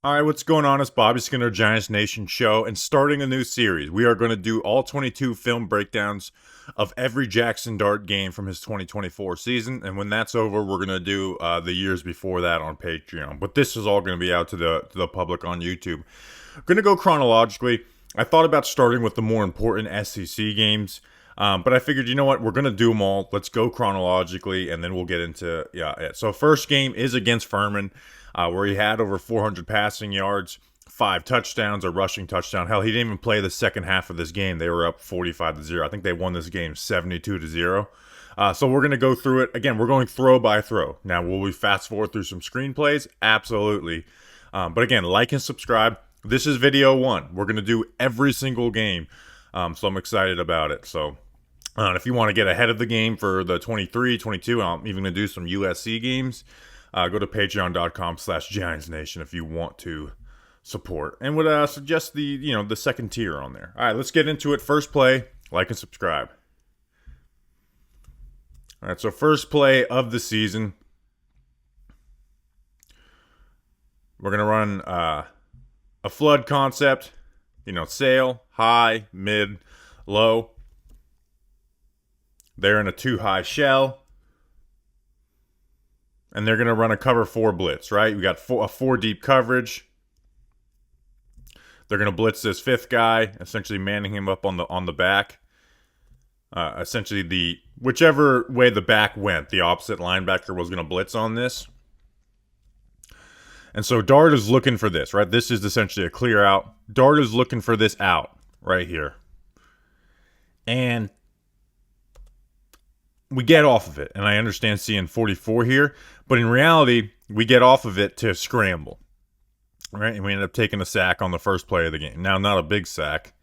All right, what's going on? It's Bobby Skinner, Giants Nation show, and starting a new series. We are going to do all 22 film breakdowns of every Jaxson Dart game from his 2024 season, and when that's over, we're going to do the years before that on Patreon. But this is all going to be out to the public on YouTube. I'm going to go chronologically. I thought about starting with the more important SEC games, but I figured, you know what, we're going to do them all. Let's go chronologically, and then we'll get into it. So first game is against Furman. Where he had over 400 passing yards, 5 touchdowns, a rushing touchdown. Hell, he didn't even play the second half of this game. They were up 45-0. I think they won this game 72-0. So we're going to go through it. Again, we're going throw by throw. Now, will we fast forward through some screenplays? Absolutely. But again, like and subscribe. This is video 1. We're going to do every single game. So I'm excited about it. So if you want to get ahead of the game for the 23, 22, I'm even going to do some USC games. Go to patreon.com/GiantsNation if you want to support. And would suggest the second tier on there. All right, let's get into it. First play, like and subscribe. All right, so first play of the season. We're going to run a flood concept. Sail, high, mid, low. They're in a 2-high shell. And they're going to run a cover 4 blitz, right? We got a 4 deep coverage. They're going to blitz this 5th guy, essentially manning him up on the back. Essentially, whichever way the back went, the opposite linebacker was going to blitz on this. And so Dart is looking for this, right? This is essentially a clear out. Dart is looking for this out right here. And we get off of it, and I understand seeing 44 here, but in reality, we get off of it to scramble, right? And we end up taking a sack on the first play of the game. Now, not a big sack,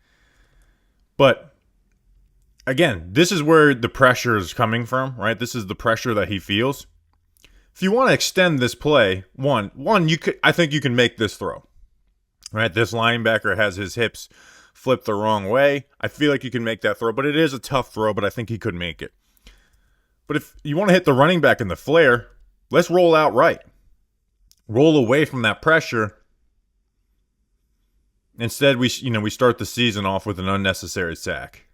but again, this is where the pressure is coming from, right? This is the pressure that he feels. If you want to extend this play, I think you can make this throw, right? This linebacker has his hips flipped the wrong way. I feel like you can make that throw, but it is a tough throw, but I think he could make it. But if you want to hit the running back in the flare, let's roll out right. Roll away from that pressure. Instead, we start the season off with an unnecessary sack.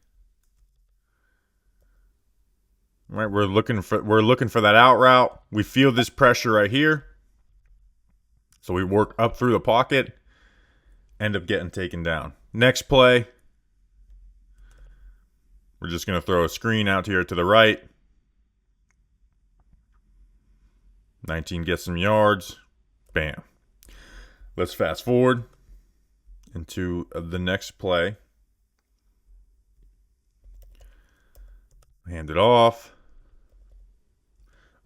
Right, we're looking for that out route. We feel this pressure right here. So we work up through the pocket, end up getting taken down. Next play, we're just going to throw a screen out here to the right. 19 gets some yards. Bam. Let's fast forward into the next play. Hand it off.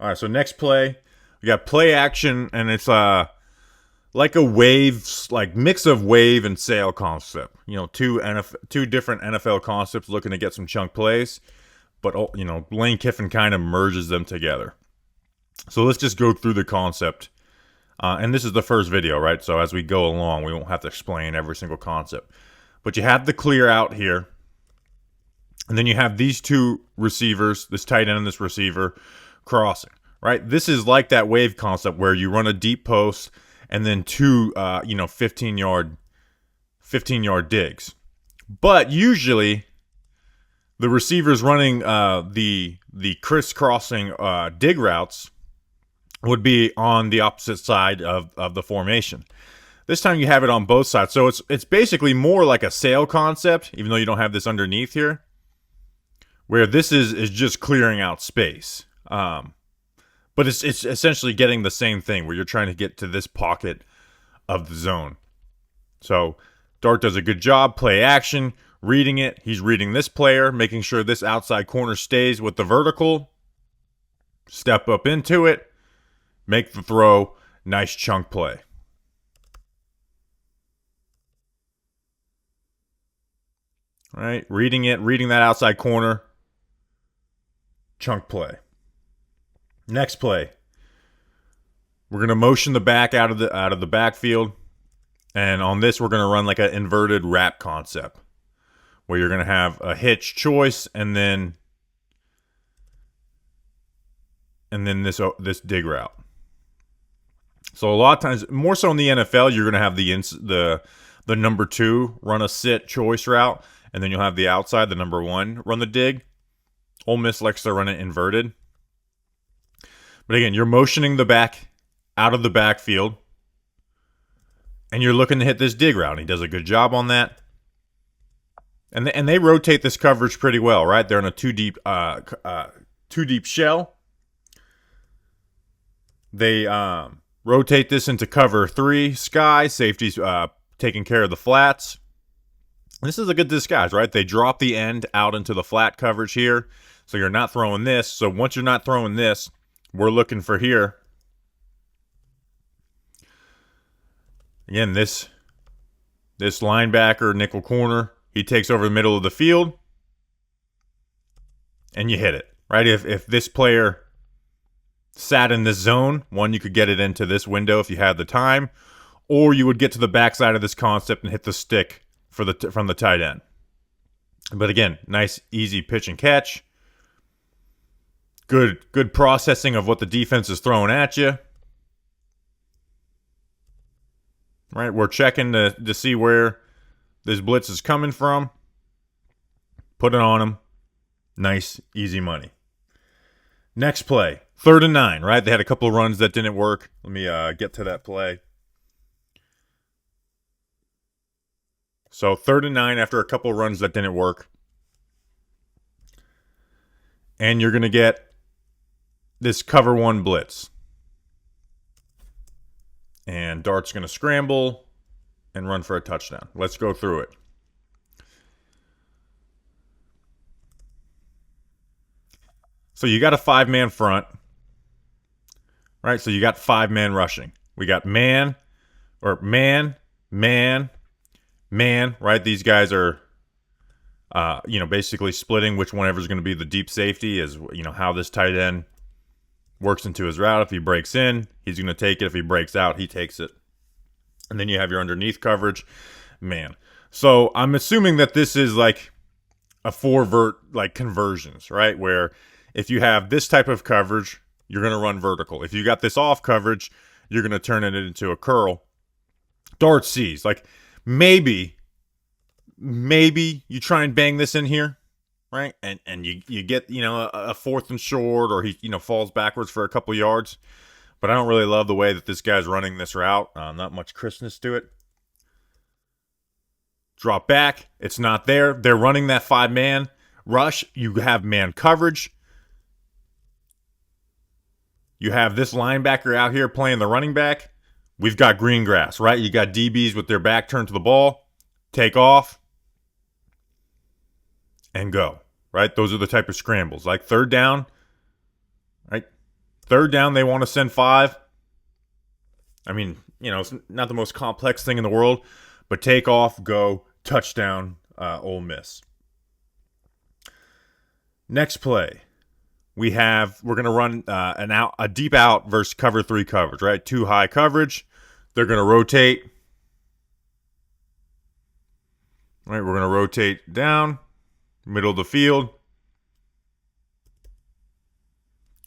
All right, so next play, we got play action, and it's like a wave, like mix of wave and sail concept. Two different NFL concepts looking to get some chunk plays, but Lane Kiffin kind of merges them together. So let's just go through the concept. And this is the first video, right? So as we go along, we won't have to explain every single concept. But you have the clear out here. And then you have these two receivers, this tight end and this receiver, crossing, right? This is like that wave concept where you run a deep post and then two, 15-yard digs. But usually the receivers running the crisscrossing dig routes would be on the opposite side of the formation. This time you have it on both sides. So it's basically more like a sail concept, even though you don't have this underneath here, where this is just clearing out space. But it's essentially getting the same thing where you're trying to get to this pocket of the zone. So Dart does a good job, play action, reading it. He's reading this player, making sure this outside corner stays with the vertical. Step up into it. Make the throw. Nice chunk play. All right, reading that outside corner. Chunk play. Next play. We're going to motion the back out of the backfield. And on this, we're going to run like an inverted wrap concept, where you're going to have a hitch choice and then this dig route. So a lot of times, more so in the NFL, you're going to have the number 2 run a sit choice route, and then you'll have the outside, the number 1, run the dig. Ole Miss likes to run it inverted. But again, you're motioning the back out of the backfield, and you're looking to hit this dig route. He does a good job on that. And they rotate this coverage pretty well, right? They're in a two deep shell. They rotate this into cover 3 sky. Safety's taking care of the flats. This is a good disguise, right? They drop the end out into the flat coverage here. So you're not throwing this. So once you're not throwing this, we're looking for here. Again, this linebacker, nickel corner, he takes over the middle of the field, and you hit it, right? If this player sat in this zone, one, you could get it into this window if you had the time, or you would get to the backside of this concept and hit the stick from the tight end. But again, nice, easy pitch and catch. Good processing of what the defense is throwing at you. Right, we're checking to see where this blitz is coming from. Put it on him. Nice, easy money. Next play, 3rd and 9, right? They had a couple of runs that didn't work. Let me get to that play. So 3rd and 9 after a couple of runs that didn't work. And you're going to get this cover 1 blitz. And Dart's going to scramble and run for a touchdown. Let's go through it. So you got a 5-man front, right? So you got 5-man rushing. We got man, right? These guys are, basically splitting which one ever is going to be the deep safety is, how this tight end works into his route. If he breaks in, he's going to take it. If he breaks out, he takes it. And then you have your underneath coverage. Man. So I'm assuming that this is like a 4-vert like conversions, right? Where if you have this type of coverage, you're going to run vertical. If you got this off coverage, you're going to turn it into a curl. Dart sees. Like maybe you try and bang this in here. Right, and you get a 4th and short, or he falls backwards for a couple yards, but I don't really love the way that this guy's running this route. Not much crispness to it. Drop back, it's not there. They're running that 5-man rush. You have man coverage. You have this linebacker out here playing the running back. We've got green grass, right? You got DBs with their back turned to the ball, take off, and go. Right? Those are the type of scrambles. Like 3rd down, right? 3rd down, they want to send 5. I mean, it's not the most complex thing in the world, but take off, go, touchdown, Ole Miss. Next play, we're going to run a deep out versus cover 3 coverage, right? 2 high coverage. They're going to rotate. Right? We're going to rotate down. Middle of the field.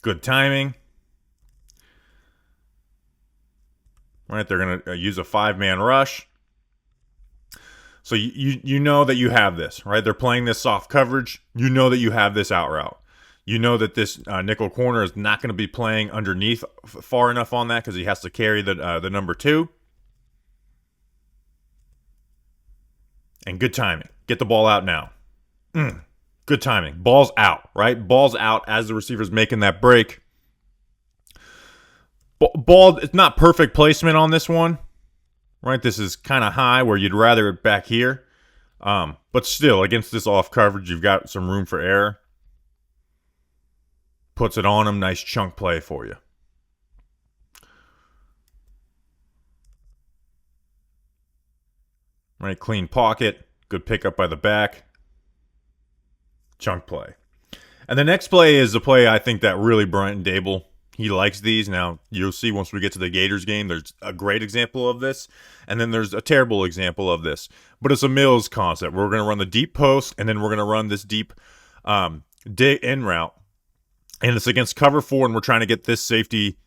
Good timing. Right, they're going to use a 5-man rush. So you know that you have this, right? They're playing this soft coverage. You know that you have this out route. You know that this nickel corner is not going to be playing underneath far enough on that because he has to carry the number 2. And good timing. Get the ball out now. Good timing. Ball's out, right? Ball's out as the receiver's making that break. Ball, it's not perfect placement on this one, right? This is kind of high where you'd rather it back here. But still, against this off coverage, you've got some room for error. Puts it on him. Nice chunk play for you. Right, clean pocket. Good pickup by the back. Chunk play. And the next play is a play I think that really Brian Dable, he likes these. Now, you'll see once we get to the Gators game, there's a great example of this, and then there's a terrible example of this. But it's a Mills concept. We're going to run the deep post, and then we're going to run this deep dig in route. And it's against cover 4, and we're trying to get this safety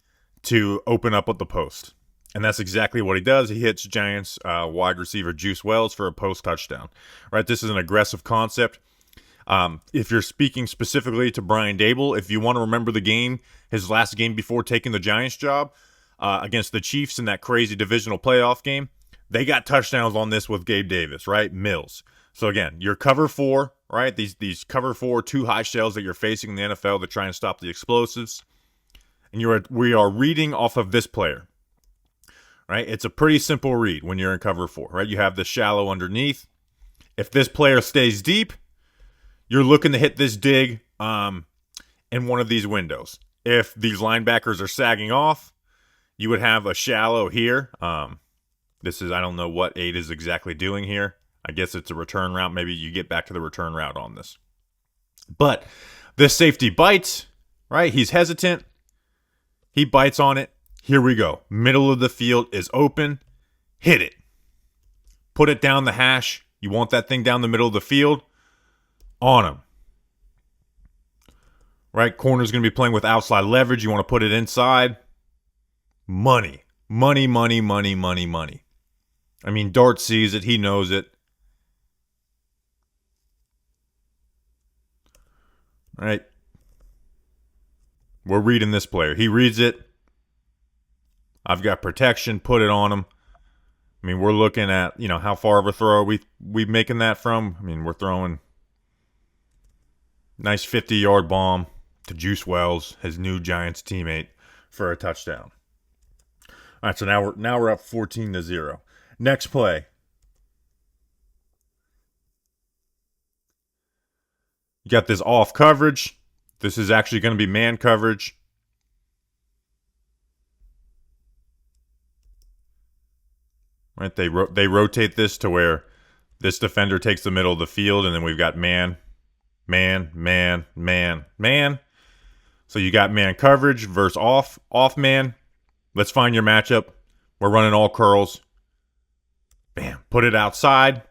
to open up at the post. And that's exactly what he does. He hits Giants wide receiver Juice Wells for a post touchdown. Right? This is an aggressive concept. If you're speaking specifically to Brian Dable, if you want to remember the game, his last game before taking the Giants job against the Chiefs in that crazy divisional playoff game, they got touchdowns on this with Gabe Davis, right? Mills. So again, your cover four, right? These cover four, two high shells that you're facing in the NFL to try and stop the explosives. And we are reading off of this player, right? It's a pretty simple read when you're in cover four, right? You have the shallow underneath. If this player stays deep, you're looking to hit this dig in one of these windows. If these linebackers are sagging off, you would have a shallow here. This is, I don't know what 8 is exactly doing here. I guess it's a return route. Maybe you get back to the return route on this. But this safety bites, right? He's hesitant. He bites on it. Here we go. Middle of the field is open. Hit it. Put it down the hash. You want that thing down the middle of the field? On him. Right? Corner's going to be playing with outside leverage. You want to put it inside. Money. Money, money, money, money, money. I mean, Dart sees it. He knows it. Right? We're reading this player. He reads it. I've got protection. Put it on him. I mean, we're looking at, how far of a throw are we making that from? I mean, we're throwing nice 50-yard bomb to Juice Wells, his new Giants teammate, for a touchdown. All right, so now we're up 14-0. Next play. You got this off coverage. This is actually going to be man coverage. Right? They rotate this to where this defender takes the middle of the field, and then we've got man. So you got man coverage versus off man. Let's find your matchup. We're running all curls. Bam. Put it outside.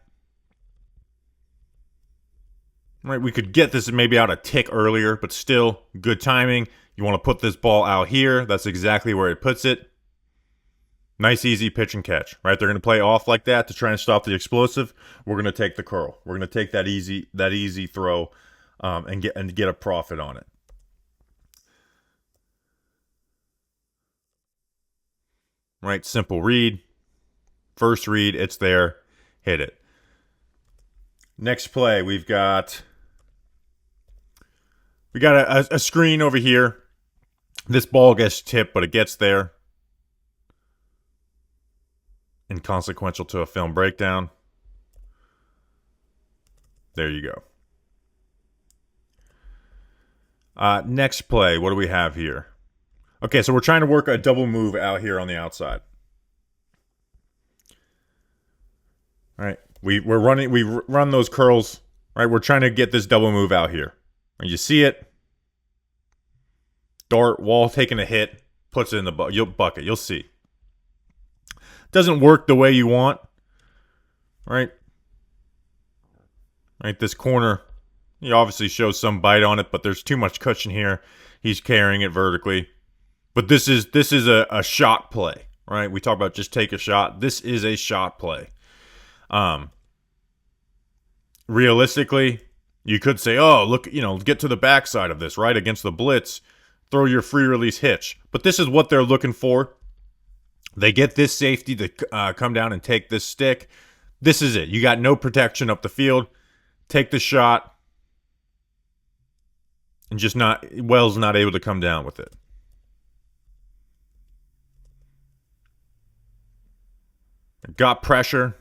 Right, we could get this maybe out a tick earlier, but still good timing. You want to put this ball out here. That's exactly where it puts it. Nice, easy pitch and catch, right? They're going to play off like that to try and stop the explosive. We're going to take the curl. We're going to take that easy throw and get a profit on it. Right, simple read. First read, it's there. Hit it. Next play, we got a screen over here. This ball gets tipped, but it gets there. Inconsequential to a film breakdown. There you go. Next play, what do we have here? Okay, so we're trying to work a double move out here on the outside. All right, we run those curls. Right, we're trying to get this double move out here. And you see it. Dart, Wall taking a hit, puts it in the bucket. You'll see. Doesn't work the way you want, right? Right, this corner, he obviously shows some bite on it, but there's too much cushion here. He's carrying it vertically. But this is a shot play, right? We talk about just take a shot. This is a shot play. Realistically, you could say, oh, look, get to the backside of this, right? Against the blitz, throw your free release hitch. But this is what they're looking for. They get this safety to come down and take this stick. This is it. You got no protection up the field. Take the shot. And Wells not able to come down with it. Got pressure.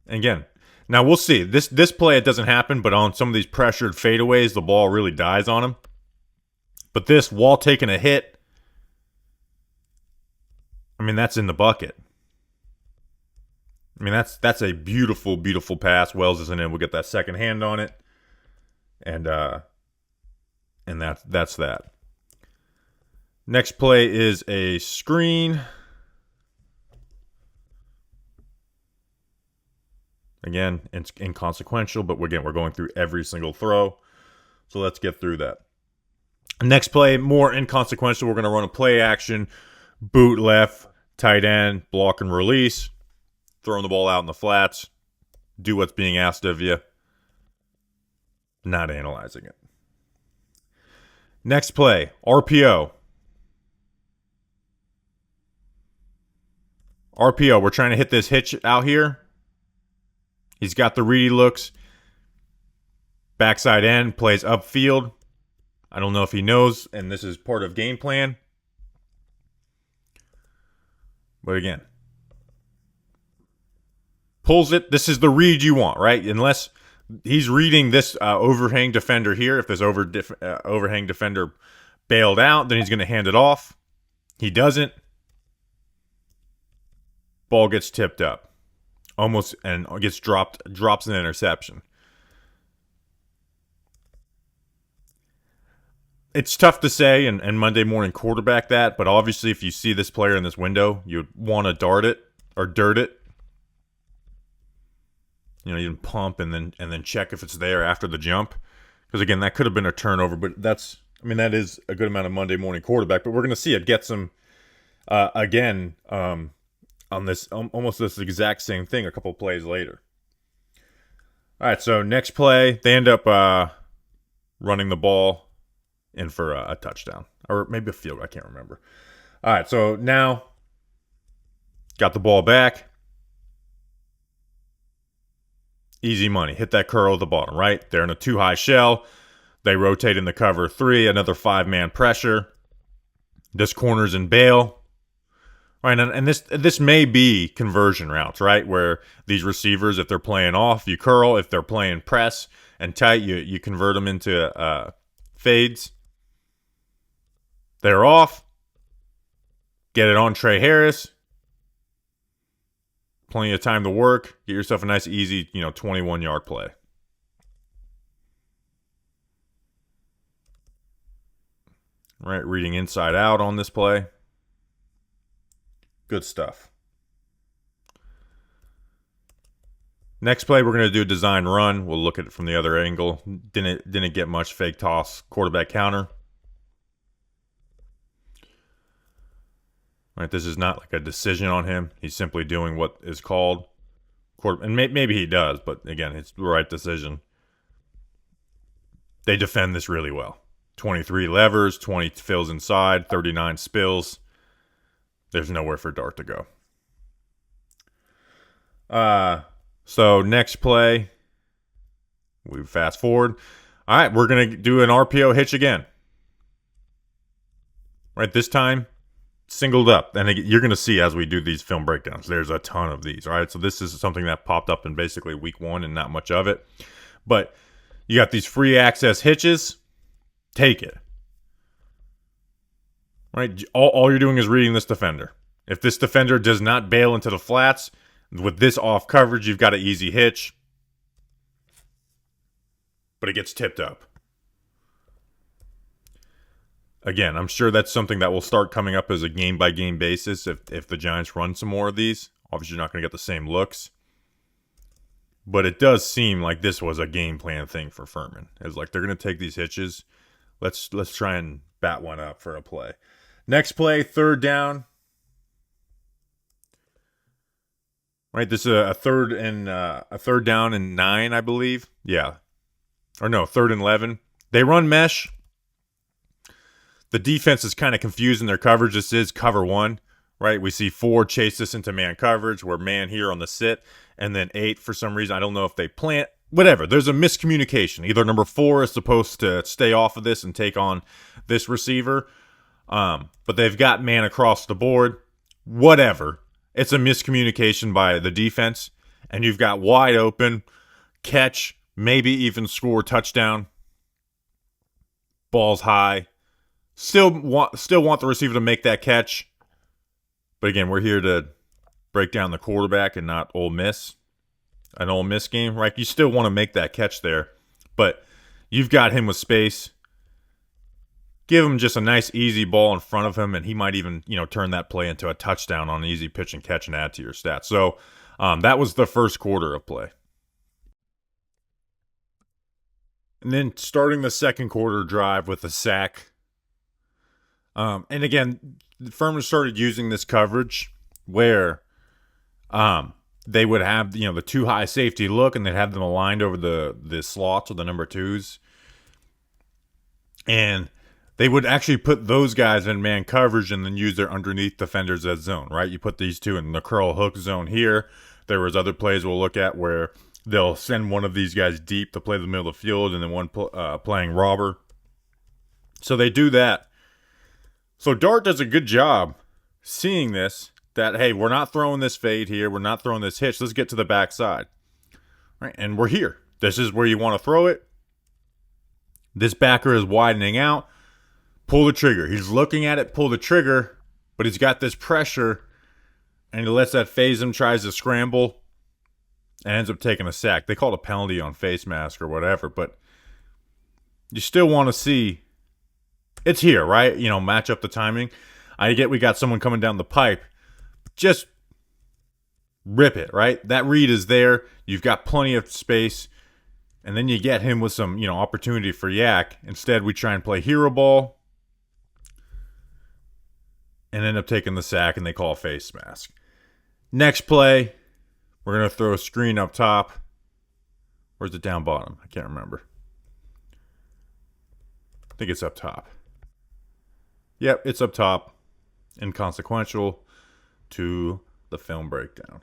And again, now we'll see. This play, it doesn't happen, but on some of these pressured fadeaways, the ball really dies on him. But this, Wall taking a hit, I mean, that's in the bucket. I mean, that's a beautiful, beautiful pass. Wells isn't in. We'll get that second hand on it. And that's that. Next play is a screen. Again, it's inconsequential, but again, we're going through every single throw. So let's get through that. Next play, more inconsequential. We're going to run a play action, boot left, Tight end, block and release, throwing the ball out in the flats, do what's being asked of you, not analyzing it. Next play, RPO. RPO, we're trying to hit this hitch out here. He's got the ready looks. Backside end, plays upfield. I don't know if he knows, and this is part of game plan. But again, pulls it. This is the read you want, right? Unless he's reading this overhang defender here. If this overhang defender bailed out, then he's going to hand it off. He doesn't. Ball gets tipped up. Almost, and gets drops an interception. It's tough to say and Monday morning quarterback that, but obviously if you see this player in this window, you'd want to dart it or dirt it. You know, you can pump and then check if it's there after the jump. Because again, that could have been a turnover, but that is a good amount of Monday morning quarterback. But we're going to see it get some again on this almost this exact same thing a couple plays later. All right, so next play, they end up running the ball in for a touchdown. Or maybe a field, I can't remember. All right, so now got the ball back. Easy money. Hit that curl at the bottom, right? They're in a too high shell. They rotate in the cover 3, another 5-man pressure. This corner's in bail. Right, and this may be conversion routes, right? Where these receivers, if they're playing off, you curl. If they're playing press and tight, you convert them into fades. They're off. Get it on Trey Harris. Plenty of time to work. Get yourself a nice, easy, 21-yard play. Right, reading inside out on this play. Good stuff. Next play, we're going to do a design run. We'll look at it from the other angle. Didn't get much. Fake toss, quarterback counter. Right, this is not like a decision on him. He's simply doing what is called and maybe he does, but again, it's the right decision. They defend this really well. 23 levers, 20 fills inside, 39 spills. There's nowhere for Dart to go. So next play, we fast forward. All right, we're going to do an RPO hitch again. Right, this time, singled up. And you're going to see as we do these film breakdowns, there's a ton of these. All right, so this is something that popped up in basically week 1 and not much of it. But you got these free access hitches. Take it. Right, all you're doing is reading this defender. If this defender does not bail into the flats, with this off coverage, you've got an easy hitch. But it gets tipped up. Again, I'm sure that's something that will start coming up as a game-by-game basis if the Giants run some more of these. Obviously, you're not going to get the same looks. But it does seem like this was a game plan thing for Furman. It's like they're going to take these hitches. Let's try and bat one up for a play. Next play, third down. Right, this is a third down and 9, I believe. Yeah, or no, 3rd and 11. They run mesh. The defense is kind of confused in their coverage. This is cover 1, right? We see 4 chase this into man coverage. We're man here on the sit, and then 8 for some reason. I don't know if they plant. Whatever. There's a miscommunication. Either number 4 is supposed to stay off of this and take on this receiver, but they've got man across the board. Whatever. It's a miscommunication by the defense, and you've got wide open, catch, maybe even score touchdown. Ball's high. Still want the receiver to make that catch. But again, we're here to break down the quarterback and not Ole Miss. An Ole Miss game, right? You still want to make that catch there, but you've got him with space. Give him just a nice, easy ball in front of him, and he might even, turn that play into a touchdown on an easy pitch and catch and add to your stats. So that was the first quarter of play. And then starting the second quarter drive with a sack. And again, Furman started using this coverage where they would have, the too high safety look, and they'd have them aligned over the slots or the number twos. And they would actually put those guys in man coverage and then use their underneath defenders as zone, right? You put these two in the curl hook zone here. There was other plays we'll look at where they'll send one of these guys deep to play the middle of the field and then one playing robber. So they do that. So Dart does a good job seeing this, that, hey, we're not throwing this fade here. We're not throwing this hitch. Let's get to the backside. Right? And we're here. This is where you want to throw it. This backer is widening out. Pull the trigger. He's looking at it, pull the trigger, but he's got this pressure, and he lets that phase him, tries to scramble, and ends up taking a sack. They call it a penalty on face mask or whatever, but you still want to see it's here, right? Match up the timing. I get we got someone coming down the pipe. Just rip it, right? That read is there. You've got plenty of space. And then you get him with some, opportunity for yak. Instead, we try and play hero ball and end up taking the sack, and they call a face mask. Next play, we're going to throw a screen up top. Where's it down bottom? I can't remember. I think it's up top. Yep, it's up top. Inconsequential to the film breakdown.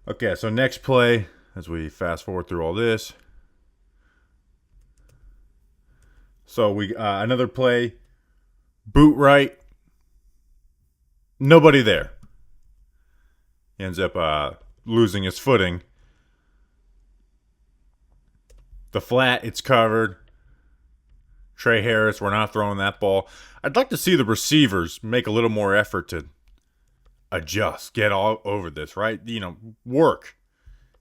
Okay, so next play, as we fast forward through all this. So we another play, boot right, nobody there. He ends up losing his footing. The flat, it's covered. Trey Harris, we're not throwing that ball. I'd like to see the receivers make a little more effort to adjust, get all over this, right? Work.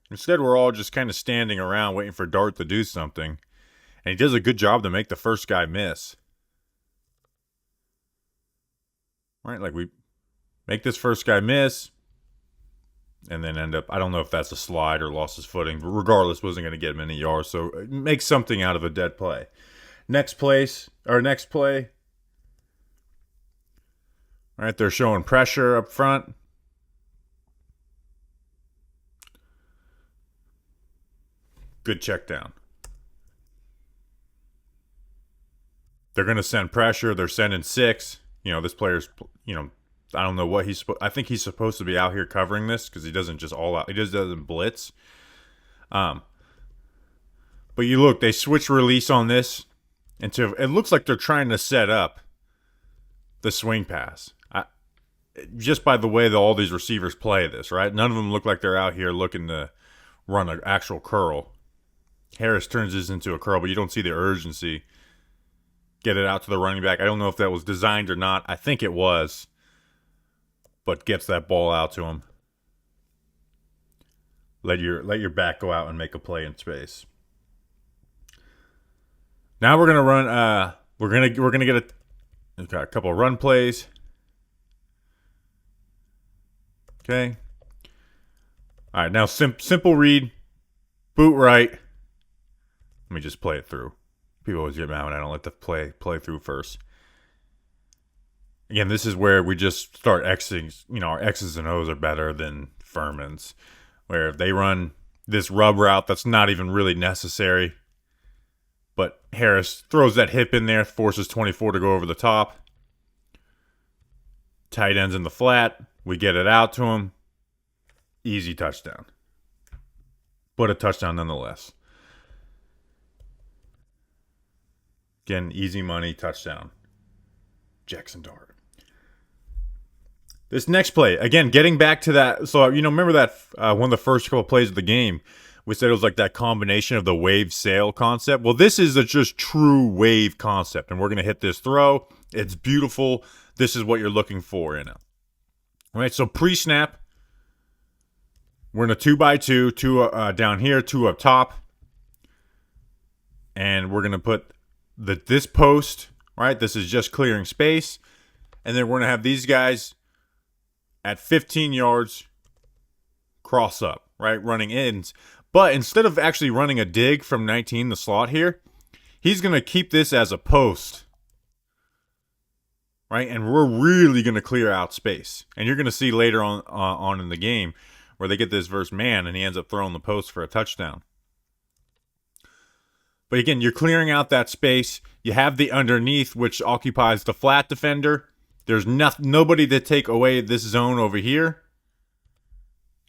Instead, we're all just kind of standing around waiting for Dart to do something. And he does a good job to make the first guy miss. Right? Like we make this first guy miss and then end up, I don't know if that's a slide or lost his footing, but regardless, wasn't going to get him any yards. So make something out of a dead play. Next play. All right, they're showing pressure up front. Good check down. They're going to send pressure. They're sending 6. This player's, I don't know what I think he's supposed to be out here covering this because he doesn't just all out. He just doesn't blitz. But you look, they switch release on this. It looks like they're trying to set up the swing pass. Just by the way that all these receivers play this, right? None of them look like they're out here looking to run an actual curl. Harris turns this into a curl, but you don't see the urgency. Get it out to the running back. I don't know if that was designed or not. I think it was. But gets that ball out to him. Let your back go out and make a play in space. Now we're gonna run. We're gonna get a couple of run plays. Okay. All right. Now simple read. Boot right. Let me just play it through. People always get mad when I don't let the play through first. Again, this is where we just start Xing. Our X's and O's are better than Furman's, where they run this rub route that's not even really necessary. But Harris throws that hip in there, forces 24 to go over the top. Tight ends in the flat. We get it out to him. Easy touchdown. But a touchdown nonetheless. Again, easy money, touchdown. Jaxson Dart. This next play, again, getting back to that. So, remember that one of the first couple of plays of the game, we said it was like that combination of the wave sail concept. Well, this is a just true wave concept, and we're going to hit this throw. It's beautiful. This is what you're looking for in it. All right, so pre-snap, we're in a 2x2, 2 down here, 2 up top. And we're going to put this post, right? This is just clearing space. And then we're going to have these guys at 15 yards cross up, right? Running ins. But instead of actually running a dig from 19, the slot here, he's going to keep this as a post. right? And we're really going to clear out space. And you're going to see later on in the game where they get this versus man and he ends up throwing the post for a touchdown. But again, you're clearing out that space. You have the underneath, which occupies the flat defender. There's nobody to take away this zone over here.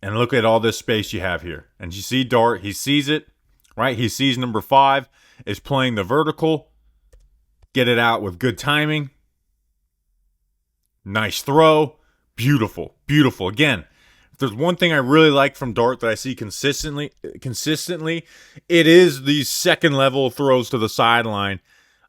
And look at all this space you have here. And you see Dart, he sees it, right? He sees number 5 is playing the vertical. Get it out with good timing. Nice throw. Beautiful, beautiful. Again, if there's one thing I really like from Dart that I see consistently, it is these second level throws to the sideline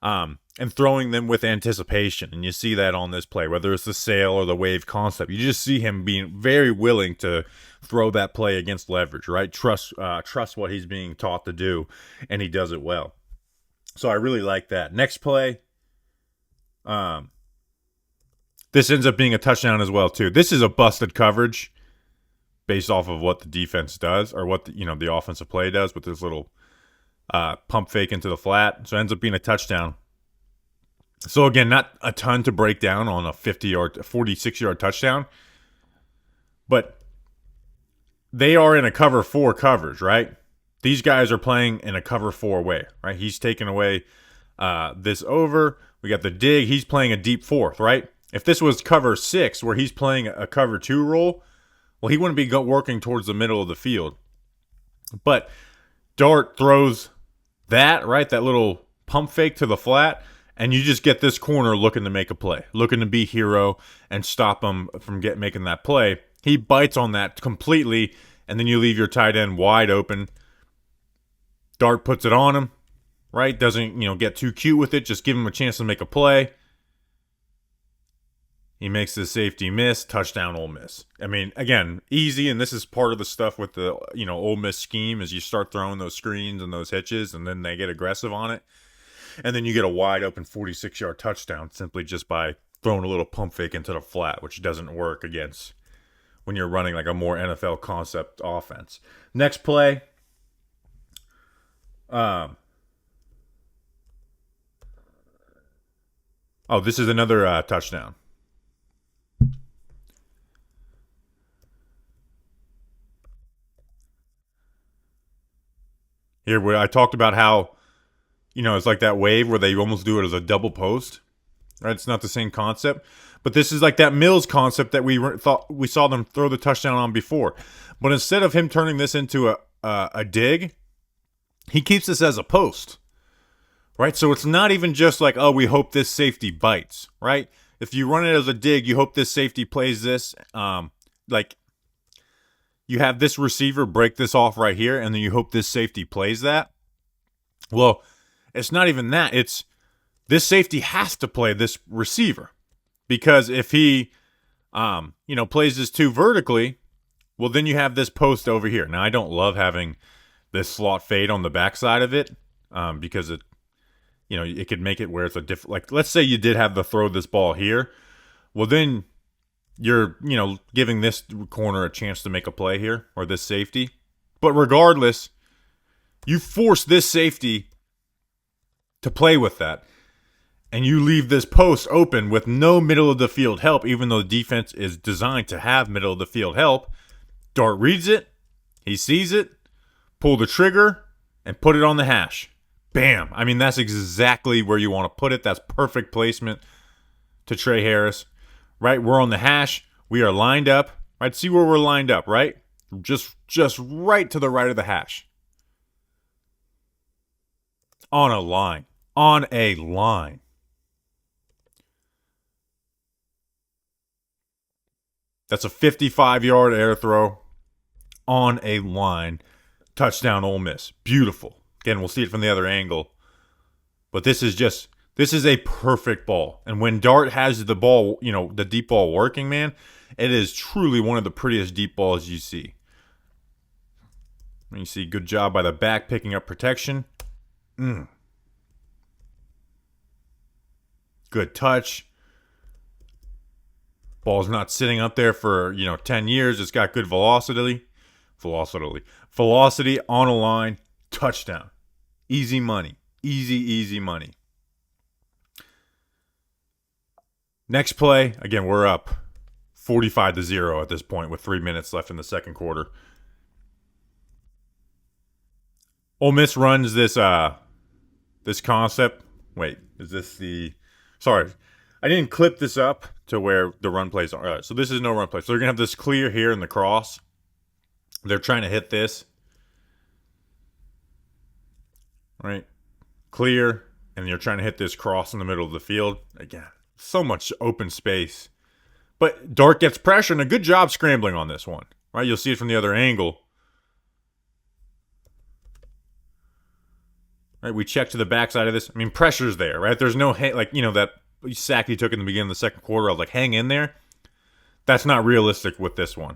and throwing them with anticipation. And you see that on this play, whether it's the sail or the wave concept. You just see him being very willing to throw that play against leverage, right? Trust what he's being taught to do, and he does it well. So I really like that. Next play, this ends up being a touchdown as well too. This is a busted coverage based off of what the defense does, or what the offensive play does with this little pump fake into the flat. So it ends up being a touchdown. So again, not a ton to break down on a 46-yard touchdown, but they are in a cover 4 coverage, right? These guys are playing in a cover 4 way, right? He's taking away this over. We got the dig. He's playing a deep fourth, right? If this was cover 6 where he's playing a cover 2 role, well, he wouldn't be working towards the middle of the field. But Dart throws that, right? That little pump fake to the flat. And you just get this corner looking to make a play, looking to be hero and stop him from making that play. He bites on that completely, and then you leave your tight end wide open. Dart puts it on him, right? Doesn't get too cute with it. Just give him a chance to make a play. He makes the safety miss. Touchdown, Ole Miss. I mean, again, easy, and this is part of the stuff with the Ole Miss scheme is you start throwing those screens and those hitches, and then they get aggressive on it. And then you get a wide open 46-yard touchdown simply just by throwing a little pump fake into the flat, which doesn't work against when you're running like a more NFL concept offense. Next play. This is another touchdown. Here, where I talked about how it's like that wave where they almost do it as a double post, right? It's not the same concept, but this is like that Mills concept that thought we saw them throw the touchdown on before. But instead of him turning this into a dig, he keeps this as a post, right? So it's not even just like, oh, we hope this safety bites, right? If you run it as a dig, you hope this safety plays this. Like you have this receiver break this off right here, and then you hope this safety plays that. Well, it's not even that. It's this safety has to play this receiver, because if he, plays this too vertically, well, then you have this post over here. Now, I don't love having this slot fade on the backside of it, because it, it could make it where it's a different. Like, let's say you did have to throw this ball here. Well, then you're, giving this corner a chance to make a play here, or this safety. But regardless, you force this safety to play with that, and you leave this post open with no middle of the field help, even though the defense is designed to have middle of the field help. Dart reads it, he sees it, pull the trigger, and put it on the hash. Bam! I mean, that's exactly where you want to put it. That's perfect placement to Trey Harris, right? We're on the hash. We are lined up, right? See where we're lined up, right? Just right to the right of the hash. On a line. On a line. That's a 55-yard air throw on a line. Touchdown, Ole Miss. Beautiful. Again, we'll see it from the other angle. But this is a perfect ball. And when Dart has the ball, the deep ball working, man, it is truly one of the prettiest deep balls you see. You see, good job by the back picking up protection. Good touch. Ball's not sitting up there for, 10 years. It's got good velocity. Velocity on a line. Touchdown. Easy money. Easy money. Next play, again, we're up 45-0 at this point with 3 minutes left in the second quarter. Ole Miss runs this this concept. Wait, is this the... Sorry, I didn't clip this up to where the run plays are. All right, so this is no run play. So they're going to have this clear here in the cross. They're trying to hit this. Right? Clear, and you're trying to hit this cross in the middle of the field. Again, so much open space. But Dart gets pressure, and a good job scrambling on this one. Right? You'll see it from the other angle. Right? We check to the backside of this. I mean, pressure's there, right? There's no, that sack he took in the beginning of the second quarter. I was like, hang in there. That's not realistic with this one.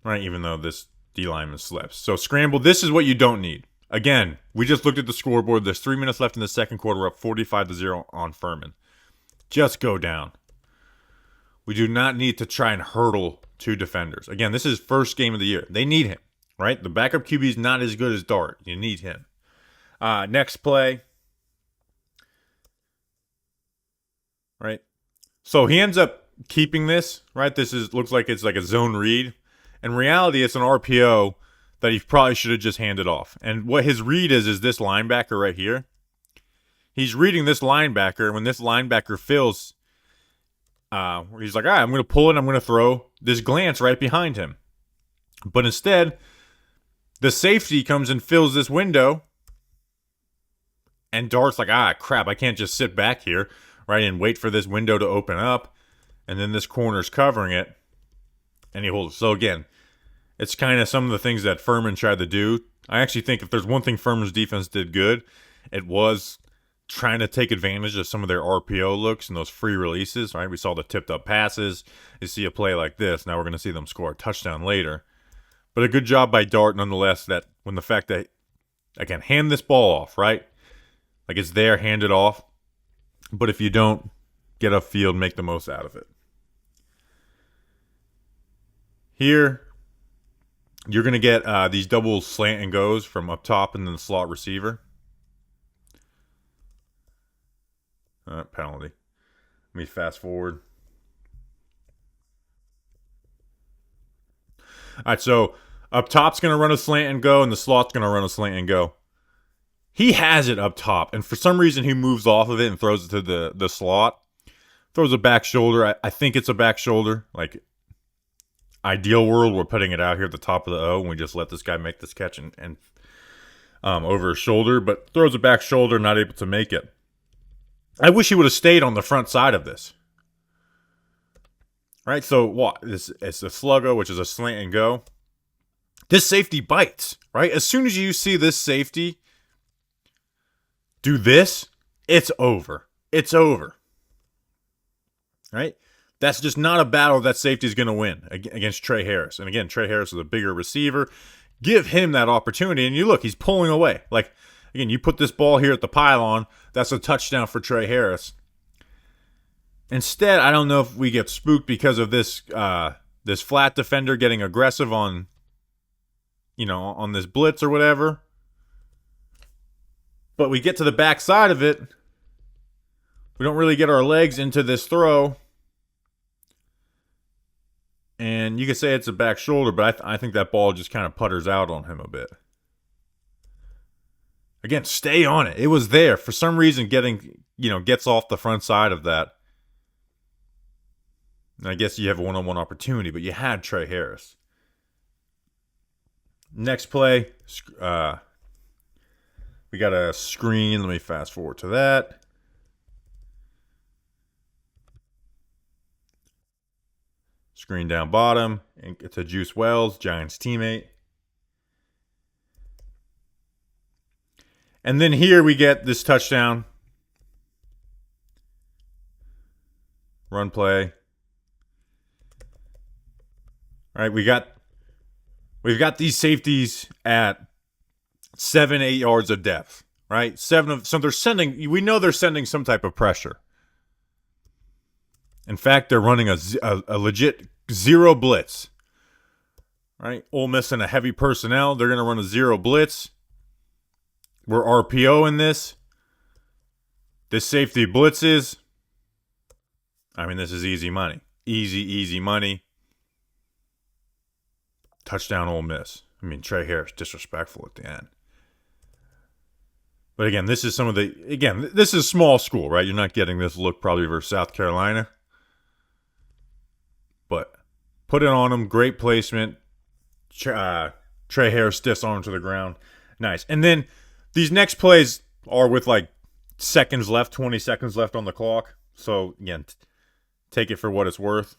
Right? Even though this D lineman slips. So scramble, this is what you don't need. Again, we just looked at the scoreboard. There's 3 minutes left in the second quarter. We're up 45-0 on Furman. Just go down. We do not need to try and hurdle two defenders. Again, this is first game of the year. They need him, right? The backup QB is not as good as Dart. You need him. Next play. Right? So he ends up keeping this, right? Looks like it's like a zone read. In reality, it's an RPO that he probably should have just handed off. And what his read is this linebacker right here. He's reading this linebacker. When this linebacker fills, he's like, all right, I'm going to pull it. I'm going to throw this glance right behind him. But instead, the safety comes and fills this window. And Dart's like, crap, I can't just sit back here, right, and wait for this window to open up. And then this corner's covering it. And he holds it. So again, it's kind of some of the things that Furman tried to do. I actually think if there's one thing Furman's defense did good, it was trying to take advantage of some of their RPO looks and those free releases, right? We saw the tipped up passes. You see a play like this. Now we're going to see them score a touchdown later. But a good job by Dart nonetheless, that when the fact that, again, hand this ball off, right? Like it's there, hand it off. But if you don't, get upfield, make the most out of it. Here, you're going to get these double slant and goes from up top and then the slot receiver. Penalty. Let me fast forward. All right, so up top's going to run a slant and go, and the slot's going to run a slant and go. He has it up top, and for some reason he moves off of it and throws it to the slot. Throws a back shoulder. I think it's a back shoulder. Like, ideal world, we're putting it out here at the top of the O, and we just let this guy make this catch and over his shoulder, but throws a back shoulder, not able to make it. I wish he would have stayed on the front side of this. All right, so what? It's a sluggo, which is a slant and go. This safety bites, right? As soon as you see this safety do this, it's over. It's over. Right? That's just not a battle that safety's going to win against Trey Harris. And again, Trey Harris is a bigger receiver. Give him that opportunity. And you look, he's pulling away. Like, again, you put this ball here at the pylon, that's a touchdown for Trey Harris. Instead, I don't know if we get spooked because of this this flat defender getting aggressive on this blitz or whatever. But we get to the backside of it. We don't really get our legs into this throw. And you could say it's a back shoulder, but I think that ball just kind of putters out on him a bit. Again, stay on it. It was there. For some reason, gets off the front side of that. And I guess you have a one-on-one opportunity, but you had Trey Harris. Next play, we got a screen. Let me fast forward to that. Screen down bottom. And it's a Juice Wells, Giants teammate. And then here we get this touchdown. Run play. All right, we've got these safeties at 7-8 yards of depth, right? So we know they're sending some type of pressure. In fact, they're running a legit zero blitz, right? Ole Miss and a heavy personnel, they're going to run a zero blitz. We're RPO in this. This safety blitzes. I mean, this is easy money. Easy money. Touchdown, Ole Miss. I mean, Trey Harris disrespectful at the end. But again, this is this is small school, right? You're not getting this look probably versus South Carolina. But put it on them. Great placement. Trey Harris stiffs arm to the ground. Nice. And then these next plays are with like seconds left, 20 seconds left on the clock. So again, take it for what it's worth.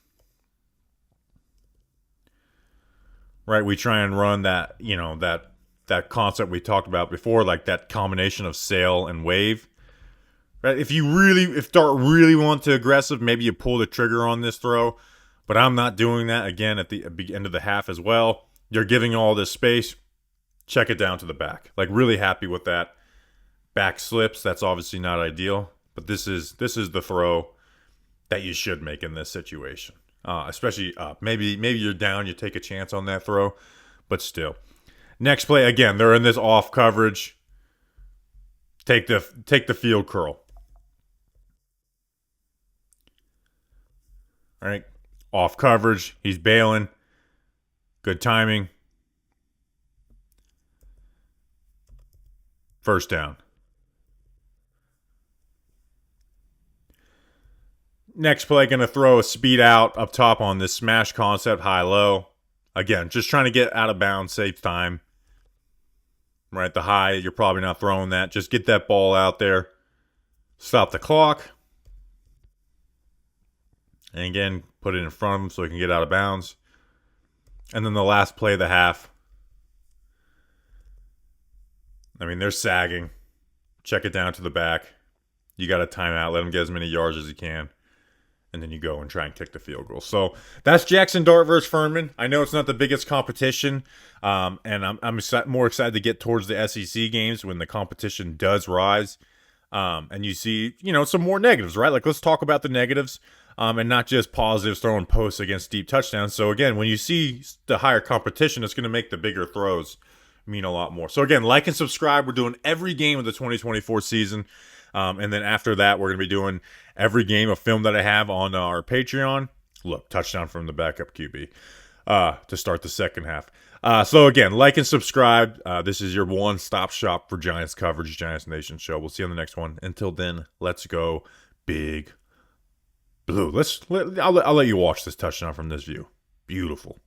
Right? We try and run that, that concept we talked about before, like that combination of sail and wave. Right? If Dart really wants to aggressive, maybe you pull the trigger on this throw. But I'm not doing that again at the end of the half as well. You're giving all this space. Check it down to the back. Like really happy with that. Back slips. That's obviously not ideal. But this is the throw that you should make in this situation. Especially up. Maybe you're down. You take a chance on that throw. But still. Next play, again, they're in this off coverage. Take the field curl. All right. Off coverage. He's bailing. Good timing. First down. Next play, going to throw a speed out up top on this smash concept, high-low. Again, just trying to get out of bounds, save time. Right, the high, you're probably not throwing that. Just get that ball out there. Stop the clock. And again, put it in front of him so he can get out of bounds. And then the last play of the half. I mean, they're sagging. Check it down to the back. You got a timeout. Let him get as many yards as he can. And then you go and try and kick the field goal. So that's Jaxson Dart versus Furman. I know it's not the biggest competition, and I'm more excited to get towards the SEC games when the competition does rise. And you see, some more negatives, right? Like, let's talk about the negatives, and not just positives, throwing posts against deep touchdowns. So again, when you see the higher competition, it's going to make the bigger throws mean a lot more. So again, like and subscribe. We're doing every game of the 2024 season. And then after that, we're going to be doing every game of film that I have on our Patreon. Look, touchdown from the backup QB to start the second half. So again, like and subscribe. This is your one-stop shop for Giants coverage, Giants Nation show. We'll see you on the next one. Until then, let's go Big Blue. I'll let you watch this touchdown from this view. Beautiful.